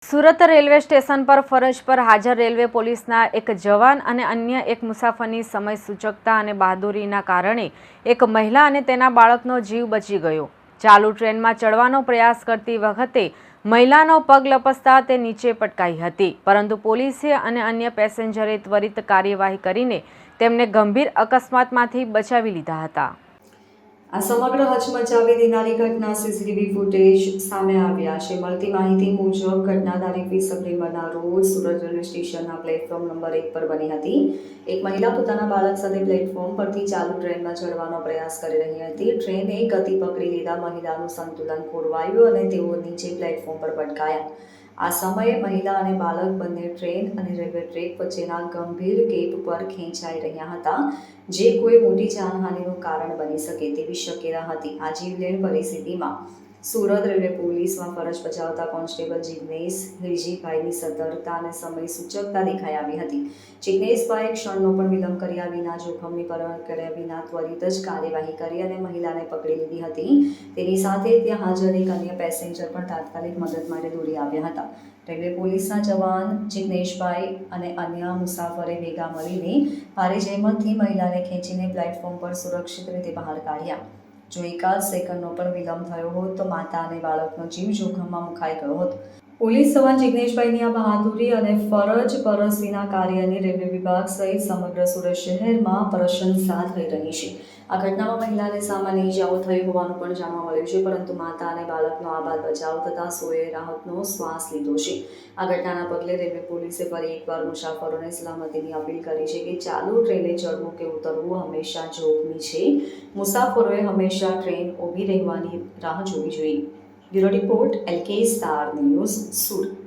Surat railway station પર ફરજ પર હાજર રેલવે પોલીસના એક જવાન અને અન્ય એક મુસાફરની સમય સૂચકતા અને બહાદુરીના કારણે એક મહિલા અને તેના બાળકનો જીવ બચી ગયો। ચાલુ ટ્રેનમાં ચડવાનો પ્રયાસ કરતી વખતે મહિલાનો પગ લપસતા તે નીચે પટકાઈ હતી, પરંતુ પોલીસે અને અન્ય પેસેન્જરે ત્વરિત કાર્યવાહી કરીને તેમને ગંભીર અકસ્માતમાંથી બચાવી લીધા હતા। આ સમગ્ર હચમચાવી દેનારી ઘટના સીસીટીવી ફૂટેજ સામે આવ્યા છે। મળતી માહિતી મુજબ ઘટના તારીખ 20 સપ્ટેમ્બરના રોજ સુરત રેલવે સ્ટેશનના પ્લેટફોર્મ નંબર 1 પર બની હતી। એક મહિલા પોતાના બાળક સાથે પ્લેટફોર્મ પરથી ચાલુ ટ્રેનમાં ચડવાનો પ્રયાસ કરી રહી હતી। ટ્રેને ગતિ પકડી લીધા મહિલાનું સંતુલન ખોરવાયું અને તેઓ નીચે પ્લેટફોર્મ પર પટકાયા। આ સમયે મહિલા અને બાળક બંને ટ્રેન અને રેલવે ટ્રેક વચ્ચેના ગંભીર ગેપ પર ખેંચાઈ રહ્યા હતા, જે કોઈ મોટી જાનહાનિનું કારણ બની શકે તેવી શક્યતા હતી। આ જીવલેણ પરિસ્થિતિમાં સુરત રેલવે પોલીસમાં ફરજ બજાવતા કોન્સ્ટેબલ જિગ્નેશ હિરજીભાઈની સતર્કતા અને સમય સૂચકતા દેખાઈ આવી હતી। જિગ્નેશભાઈએ ક્ષણનો પણ વિલંબ કર્યા વિના, જોખમની પરવા કર્યા વિના ત્વરિત જ કાર્યવાહી કરી અને મહિલાને પકડી લીધી હતી। તેની સાથે ત્યાં હાજર એક અન્ય પેસેન્જર પણ તાત્કાલિક મદદ માટે દોડી આવ્યા હતા। રેલવે પોલીસના જવાન જિગ્નેશભાઈ અને અન્ય મુસાફરે ભેગા મળીને ભારે જહેમતથી મહિલાને ખેંચીને પ્લેટફોર્મ પર સુરક્ષિત રીતે બહાર કાઢ્યા। જો એકાદ સેકન્ડનો પણ વિલંબ થયો હોત તો માતા અને બાળકનો જીવ જોખમમાં મુકાઈ ગયો હોત। પોલીસ જવાન જિગ્નેશભાઈની આ બહાદુરી અને ફરજ પરસ્તીના કાર્યની રેલવે વિભાગ સહિત સમગ્ર સુરત શહેરમાં પ્રશંસા થઈ રહી છે। આ ઘટનામાં મહિલાને સામાન્ય ઈજાઓ થઈ હોવાનું પણ જાણવા મળ્યું છે, પરંતુ માતા અને બાળકનો આબાદ બચાવ થતાં સૌએ રાહતનો શ્વાસ લીધો છે। આ ઘટનાના પગલે રેલવે પોલીસે ફરી એકવાર મુસાફરોને સલામતીની અપીલ કરી છે કે ચાલુ ટ્રેને ચડવું કે ઉતરવું હંમેશા જોખમી છે। મુસાફરોએ હંમેશા ટ્રેન ઊભી રહેવાની રાહ જોવી જોઈએ। Bureau report LK star news Surat.